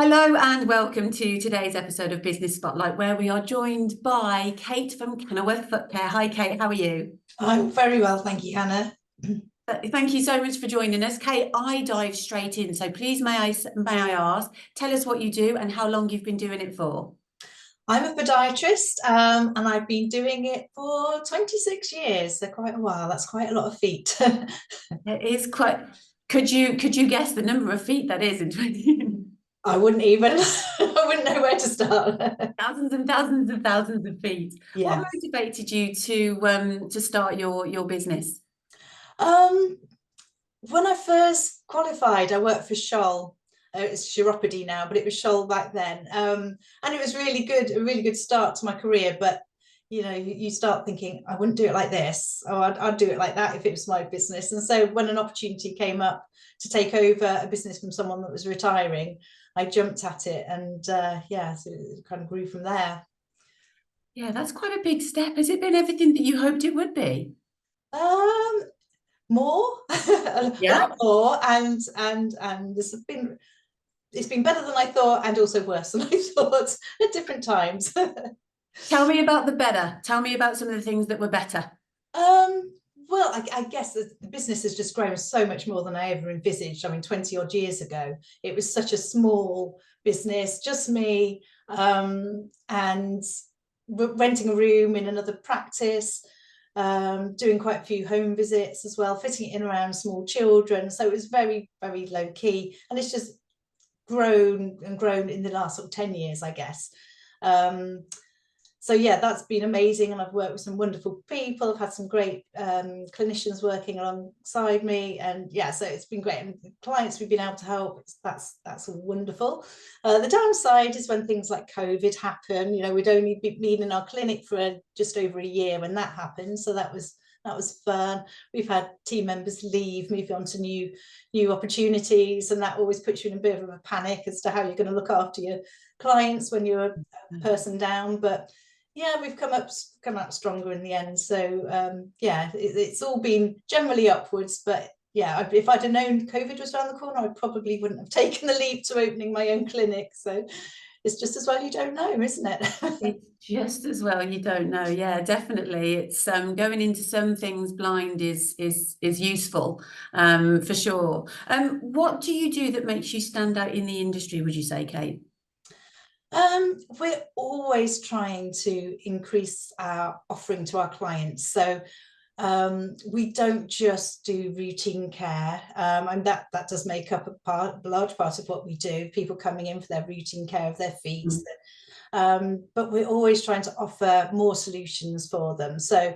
Hello and welcome to today's episode of Business Spotlight, where we are joined by Kate from Kenilworth Foot Care. Hi, Kate. How are you? I'm very well, thank you, Hannah. Thank you so much for joining us, Kate. I dive straight in, so please may I ask, tell us what you do and how long you've been doing it for. I'm a podiatrist, and I've been doing it for 26 years. So quite a while. That's quite a lot of feet. It is quite. Could you guess the number of feet that is in 20? I wouldn't even. I wouldn't know where to start. Thousands and thousands and thousands of feet. What Yeah. motivated you to start your business? Um, when I first qualified, I worked for Scholl. It's chiropody now, but it was Scholl back then. And it was really good, a really good start to my career. But you start thinking, I wouldn't do it like this. Oh, I'd do it like that if it was my business. And so when an opportunity came up to take over a business from someone that was retiring, I jumped at it, and so it kind of grew from there. Yeah, that's quite a big step. Has it been everything that you hoped it would be? Um, More, a Yeah. lot more, and it's been better than I thought, and also worse than I thought at different times. Tell me about the better. Tell me about some of the things that were better. Well, I guess the business has just grown so much more than I ever envisaged. I mean, 20 odd years ago, it was such a small business, just me, and renting a room in another practice, doing quite a few home visits as well, fitting it in around small children. So it was very, very low key. And it's just grown and grown in the last sort of 10 years, I guess. So yeah, that's been amazing, and I've worked with some wonderful people. I've had some great clinicians working alongside me, and yeah, so it's been great. And the clients we've been able to help, that's wonderful. The downside is when things like COVID happen. We'd only been in our clinic for just over a year when that happened, so that was fun. We've had team members leave, move on to new opportunities, and that always puts you in a bit of a panic as to how you're going to look after your clients when you're a person down. But yeah, we've come out stronger in the end. So it's all been generally upwards. But yeah, if I'd have known COVID was around the corner, I probably wouldn't have taken the leap to opening my own clinic. So it's just as well you don't know, isn't it? It's just as well you don't know. Yeah, definitely. It's going into some things blind is useful, for sure. What do you do that makes you stand out in the industry, would you say, Kate? We're always trying to increase our offering to our clients. So we don't just do routine care, and that does make up a large part of what we do. People coming in for their routine care of their feet, but we're always trying to offer more solutions for them. So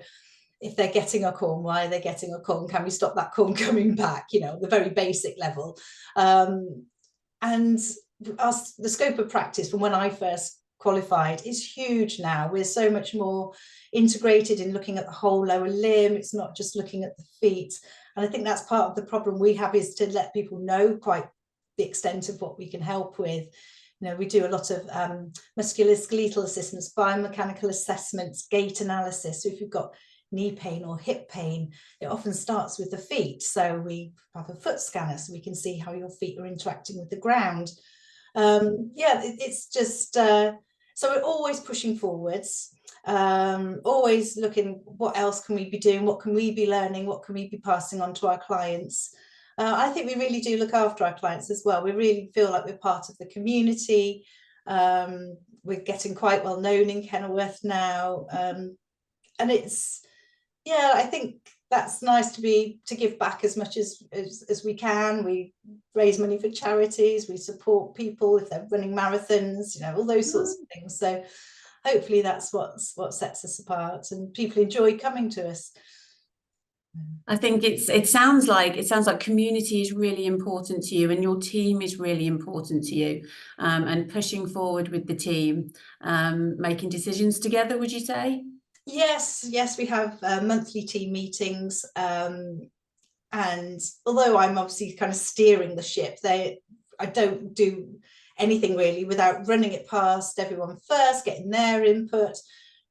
if they're getting a corn, why are they getting a corn? Can we stop that corn coming back? The very basic level. And the scope of practice from when I first qualified is huge now. We're so much more integrated in looking at the whole lower limb. It's not just looking at the feet. And I think that's part of the problem we have, is to let people know quite the extent of what we can help with. We do a lot of musculoskeletal assessments, biomechanical assessments, gait analysis. So if you've got knee pain or hip pain, it often starts with the feet. So we have a foot scanner so we can see how your feet are interacting with the ground. It's just so we're always pushing forwards, always looking, what else can we be doing, what can we be learning, what can we be passing on to our clients. I think we really do look after our clients as well. We really feel like we're part of the community. We're getting quite well known in Kenilworth now, and I think that's nice to give back as much as we can. We raise money for charities, we support people if they're running marathons, all those sorts of things. So hopefully that's what sets us apart, and people enjoy coming to us. I think it sounds like community is really important to you, and your team is really important to you, and pushing forward with the team, making decisions together, would you say? Yes, we have monthly team meetings, and although I'm obviously kind of steering the ship, I don't do anything really without running it past everyone first, getting their input,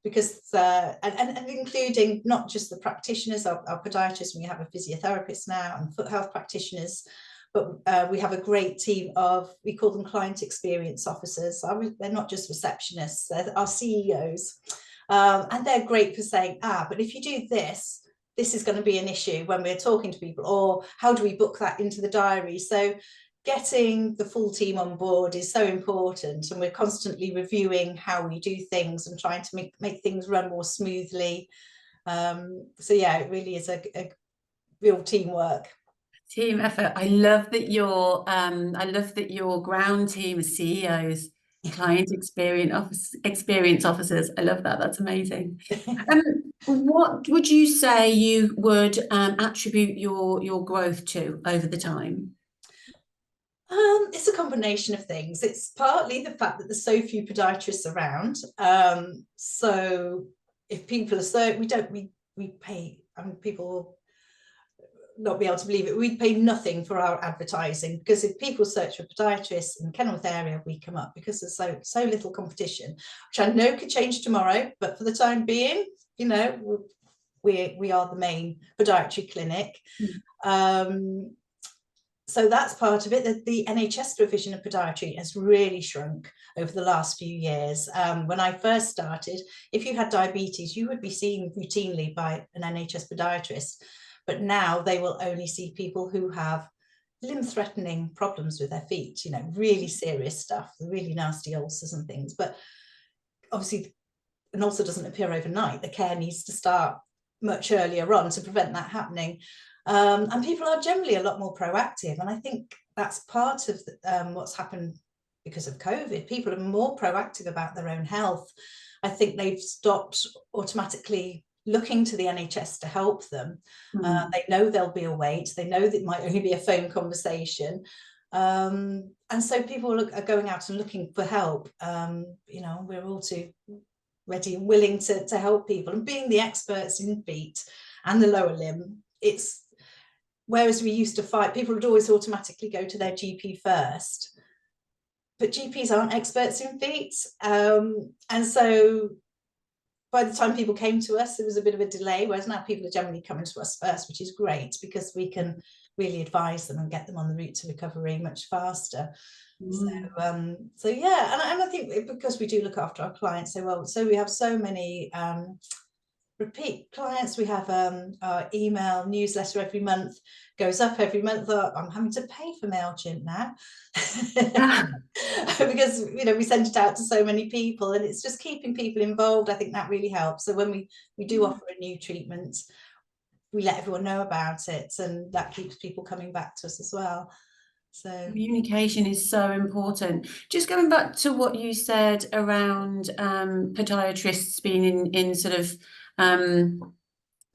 because and including not just the practitioners, our podiatrists. We have a physiotherapist now, and foot health practitioners, but we have a great team of, we call them client experience officers. They're not just receptionists, they're our CEOs. And they're great for saying, but if you do this, this is going to be an issue when we're talking to people, or how do we book that into the diary? So getting the full team on board is so important, and we're constantly reviewing how we do things and trying to make things run more smoothly. So yeah, it really is a real teamwork. Team effort. I love that your ground team is CEOs, client experience officers. I love that. That's amazing. What would you say you would attribute your growth to over the time? It's a combination of things. It's partly the fact that there's so few podiatrists around. So if people are we pay, people will not be able to believe it, we pay nothing for our advertising, because if people search for podiatrists in the Kenilworth area, we come up, because there's so little competition, which I know could change tomorrow, but for the time being, you know, we are the main podiatry clinic. So that's part of it, that the NHS provision of podiatry has really shrunk over the last few years. When I first started, if you had diabetes, you would be seen routinely by an NHS podiatrist. But now they will only see people who have limb-threatening problems with their feet, you know, really serious stuff, really nasty ulcers and things. But obviously, an ulcer doesn't appear overnight. The care needs to start much earlier on to prevent that happening. And people are generally a lot more proactive. And I think that's part of what's happened because of COVID. People are more proactive about their own health. I think they've stopped automatically looking to the NHS to help them. They know there'll be a wait. They know that it might only be a phone conversation. And so people are going out and looking for help. You know, we're all too ready and willing to help people. And being the experts in feet and the lower limb, whereas we used to fight, people would always automatically go to their GP first. But GPs aren't experts in feet. And so by the time people came to us, there was a bit of a delay, whereas now people are generally coming to us first, which is great, because we can really advise them and get them on the route to recovery much faster. So yeah, and I think because we do look after our clients so well, so we have so many repeat clients. We have our email newsletter every month, goes up every month. I'm having to pay for MailChimp now because, you know, we send it out to so many people, and it's just keeping people involved. I think that really helps. So when we do offer a new treatment, we let everyone know about it, and that keeps people coming back to us as well. So communication is so important. Just going back to what you said around podiatrists being in sort of a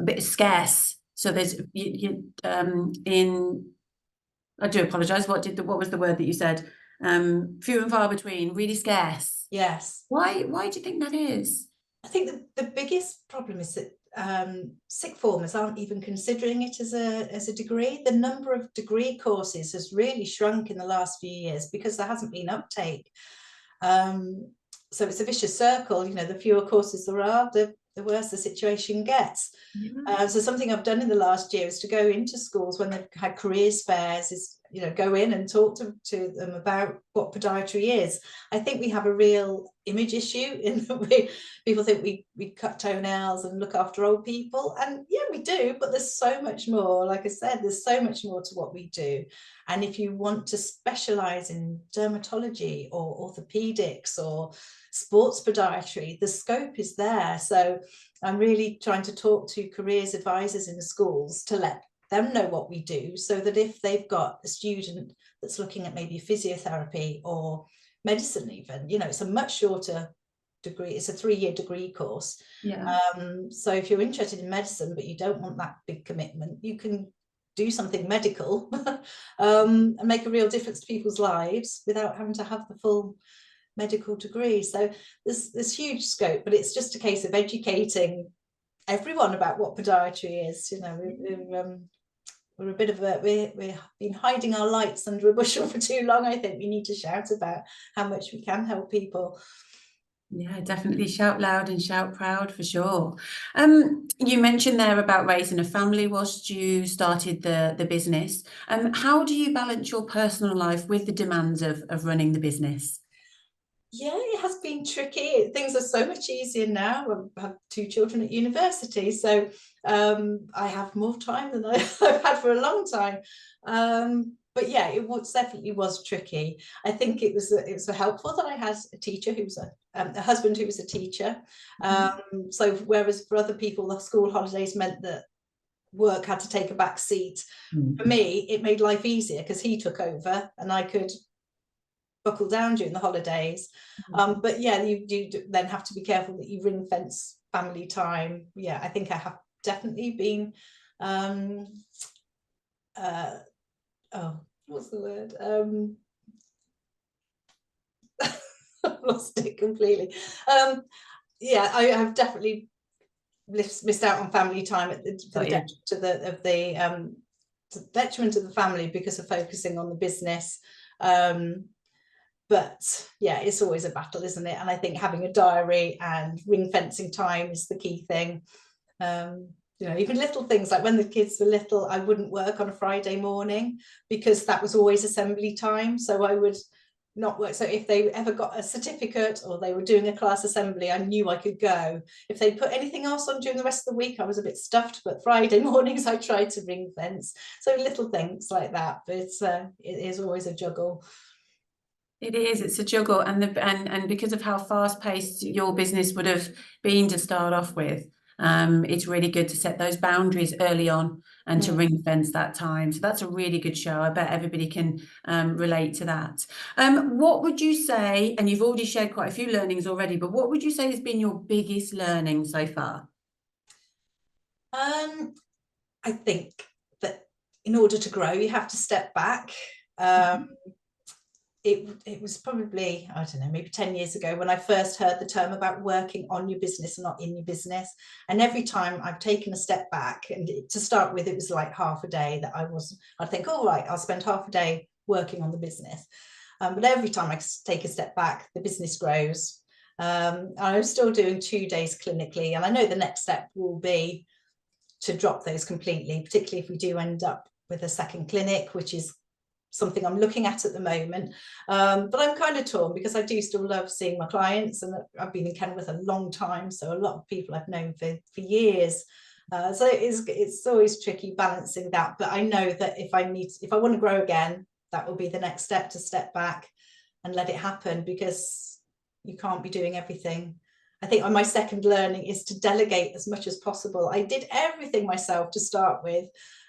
bit scarce. So there's I do apologize. What was the word that you said? Few and far between, really scarce. yes. Why do you think that is? I think the biggest problem is that sixth formers aren't even considering it as a degree. The number of degree courses has really shrunk in the last few years because there hasn't been uptake. So it's a vicious circle. You know, the fewer courses there are, the worse the situation gets. So something I've done in the last year is to go into schools when they've had careers fairs, is, you know, go in and talk to them about what podiatry is. I think we have a real image issue in that people think we cut toenails and look after old people, and yeah, we do, but there's so much more. Like I said, there's so much more to what we do. And if you want to specialize in dermatology or orthopedics or sports podiatry, the scope is there. So I'm really trying to talk to careers advisors in the schools to let them know what we do, so that if they've got a student that's looking at maybe physiotherapy or medicine even, you know, it's a much shorter degree, it's a 3-year degree course. So if you're interested in medicine but you don't want that big commitment, you can do something medical and make a real difference to people's lives without having to have the full medical degree. So there's huge scope, but it's just a case of educating everyone about what podiatry is. You know, we're a bit of we've been hiding our lights under a bushel for too long. I think we need to shout about how much we can help people. Yeah, definitely shout loud and shout proud for sure. You mentioned there about raising a family whilst you started the business. How do you balance your personal life with the demands of running the business? Yeah, it has been tricky. Things are so much easier now. I have 2 children at university, so I have more time than I've had for a long time. But yeah, definitely was tricky. I think it was helpful that I had a teacher who was a husband who was a teacher. So whereas for other people, the school holidays meant that work had to take a back seat, for me, it made life easier because he took over and I could buckle down during the holidays. But yeah, you do then have to be careful that you ring fence family time. Yeah, I think I have definitely been oh, what's the word? I've lost it completely. Yeah, I have definitely missed out on family time at the detriment of the family because of focusing on the business. But yeah, it's always a battle, isn't it? And I think having a diary and ring fencing time is the key thing. You know, even little things like when the kids were little, I wouldn't work on a Friday morning because that was always assembly time. So I would not work. So if they ever got a certificate or they were doing a class assembly, I knew I could go. If they put anything else on during the rest of the week, I was a bit stuffed, but Friday mornings I tried to ring fence. So little things like that, but it is always a juggle. It is, it's a juggle, and because of how fast-paced your business would have been to start off with, it's really good to set those boundaries early on and to ring fence that time. So that's a really good show. I bet everybody can relate to that. What would you say, and you've already shared quite a few learnings already, but what would you say has been your biggest learning so far? I think that in order to grow, you have to step back. It was probably, I don't know, maybe 10 years ago when I first heard the term about working on your business and not in your business. And every time I've taken a step back, and to start with, it was like half a day that I'd think, all right, I'll spend half a day working on the business. But every time I take a step back, the business grows. I'm still doing 2 days clinically, and I know the next step will be to drop those completely, particularly if we do end up with a second clinic, which is something I'm looking at the moment. But I'm kind of torn because I do still love seeing my clients, and I've been in Kenilworth a long time, so a lot of people I've known for years. So it's always tricky balancing that. But I know that if I want to grow again, that will be the next step, to step back and let it happen, because you can't be doing everything. I think on my second learning is to delegate as much as possible. I did everything myself to start with,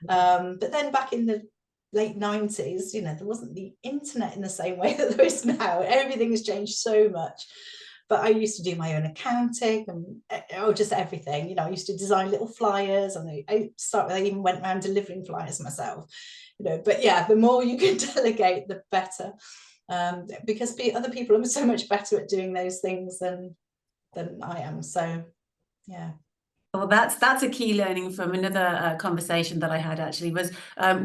but then back in the late 90s, you know, there wasn't the internet in the same way that there is now. Everything has changed so much. But I used to do my own accounting and just everything. You know, I used to design little flyers, and I even went around delivering flyers myself. You know, but yeah, the more you can delegate, the better, because other people are so much better at doing those things than I am. So yeah. Well, that's a key learning from another conversation that I had, actually, was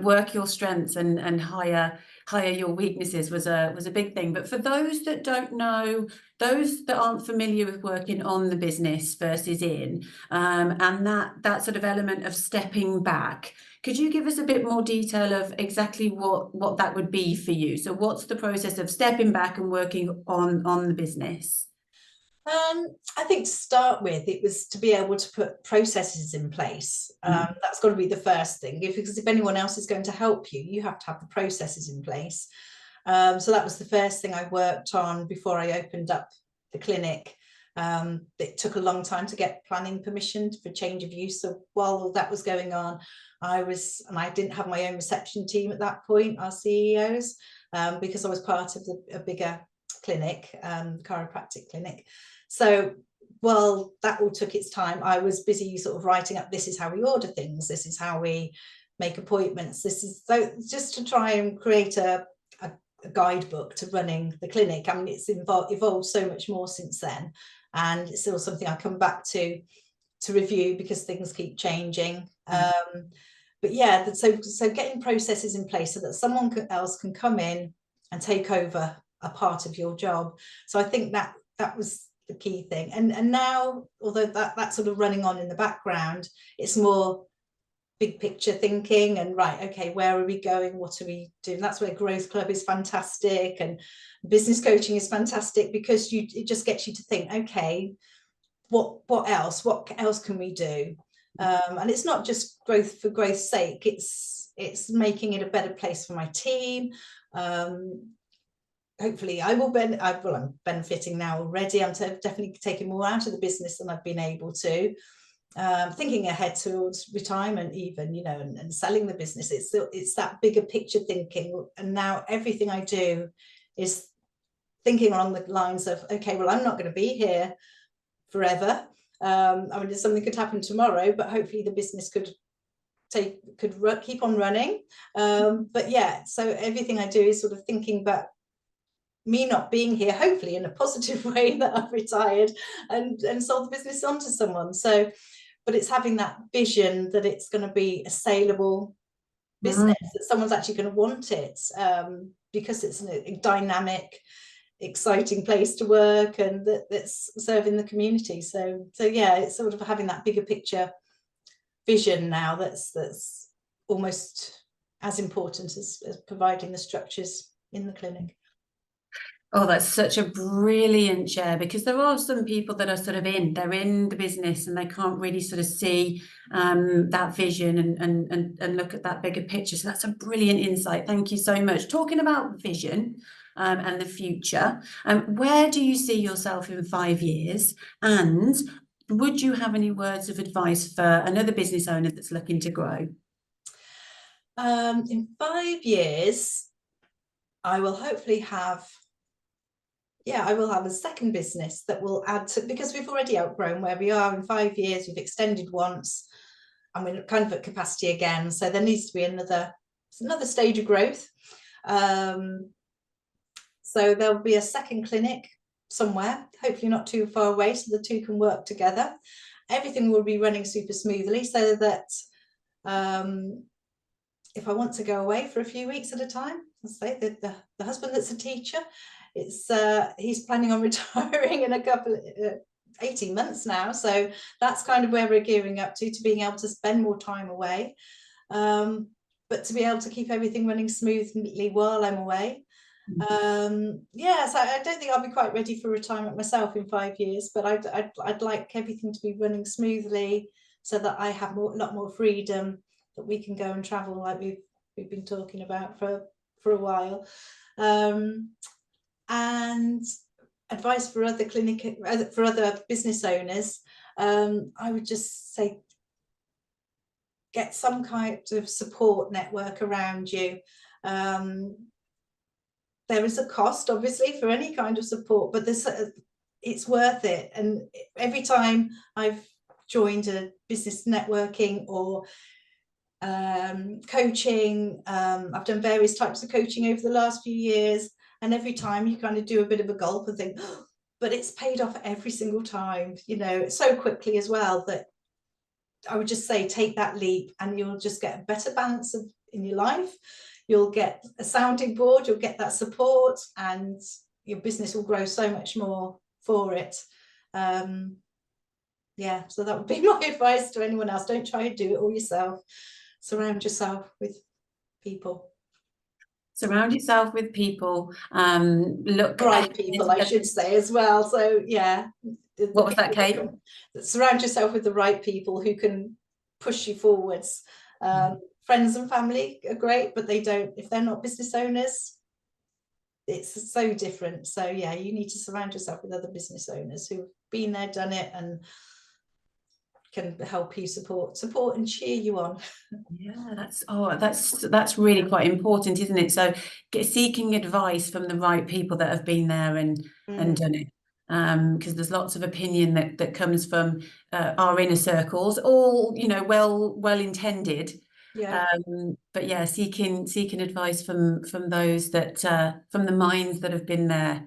work your strengths and hire your weaknesses was a big thing. But for those that don't know, those that aren't familiar with working on the business versus in, and that sort of element of stepping back, could you give us a bit more detail of exactly what that would be for you? So what's the process of stepping back and working on the business? I think to start with, it was to be able to put processes in place. That's got to be the first thing, because if anyone else is going to help you, you have to have the processes in place. So that was the first thing I worked on before I opened up the clinic. It took a long time to get planning permission for change of use. So while that was going on, I didn't have my own reception team at that point, our CEOs, because I was part of a bigger clinic, chiropractic clinic. So, well, that all took its time. I was busy sort of writing up, this is how we order things, this is how we make appointments, this is, so just to try and create a guidebook to running the clinic. I mean, it's evolved so much more since then, and it's still something I come back to review because things keep changing. But yeah, so getting processes in place so that someone else can come in and take over a part of your job. So I think that was the key thing. And now, although that's sort of running on in the background, it's more big picture thinking and right, okay, where are we going, what are we doing? That's where Growth Club is fantastic and business coaching is fantastic, because it just gets you to think, okay, what else can we do? And it's not just growth for growth's sake, it's making it a better place for my team. Hopefully I'm benefiting now already. I'm definitely taking more out of the business than I've been able to. Thinking ahead towards retirement even, you know, and selling the business. It's that bigger picture thinking. And now everything I do is thinking along the lines of, okay, well, I'm not going to be here forever. I mean, something could happen tomorrow, but hopefully the business could keep on running. But yeah, so everything I do is sort of thinking about me not being here, hopefully in a positive way, that I've retired and sold the business on to someone. So, but it's having that vision that it's going to be a saleable business, that someone's actually going to want it, because it's a dynamic, exciting place to work, and that's serving the community. So yeah, it's sort of having that bigger picture vision now that's almost as important as providing the structures in the clinic. Oh, that's such a brilliant share, because there are some people that are sort of they're in the business and they can't really sort of see that vision and look at that bigger picture. So that's a brilliant insight. Thank you so much. Talking about vision and the future, where do you see yourself in 5 years? And would you have any words of advice for another business owner that's looking to grow? In 5 years, I will hopefully have a second business that will add to, because we've already outgrown where we are. In 5 years, we've extended once and we're kind of at capacity again. So there needs to be another stage of growth. So there'll be a second clinic somewhere, hopefully not too far away, so the two can work together. Everything will be running super smoothly, so that if I want to go away for a few weeks at a time, let's say the husband that's a teacher, he's planning on retiring in a couple 18 months now, so that's kind of where we're gearing up to being able to spend more time away, but to be able to keep everything running smoothly while I'm away. Yeah, so I don't think I'll be quite ready for retirement myself in 5 years, but I'd like everything to be running smoothly so that I have a lot more freedom, that we can go and travel like we've been talking about for a while. And advice for other business owners, I would just say, get some kind of support network around you. There is a cost, obviously, for any kind of support, but it's worth it. And every time I've joined a business networking or coaching, I've done various types of coaching over the last few years, and every time you kind of do a bit of a gulp and think, oh, but it's paid off every single time, you know, so quickly as well, that I would just say take that leap and you'll just get a better balance in your life. You'll get a sounding board, you'll get that support, and your business will grow so much more for it. Yeah, so that would be my advice to anyone else. Don't try to do it all yourself. Surround yourself with people. Surround yourself with people. Look, right people, I should say as well. So yeah. What was that, Kate? Surround yourself with the right people who can push you forwards. Friends and family are great, but if they're not business owners, it's so different. So yeah, you need to surround yourself with other business owners who've been there, done it, and can help you support and cheer you on. Yeah, that's really quite important, isn't it? So seeking advice from the right people that have been there and done it, because there's lots of opinion that comes from our inner circles, all, you know, well intended. Yeah. But yeah, seeking advice from those that from the minds that have been there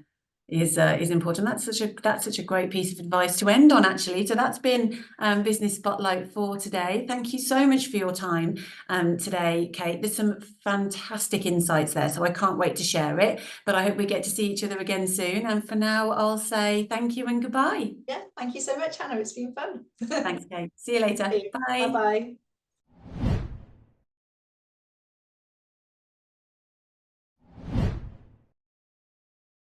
is important. That's such a great piece of advice to end on, actually. So that's been Business Spotlight for today. Thank you so much for your time today, Kate. There's some fantastic insights there, so I can't wait to share it. But I hope we get to see each other again soon. And for now, I'll say thank you and goodbye. Yeah, thank you so much, Hannah. It's been fun. Thanks, Kate. See you later. Bye. Bye-bye.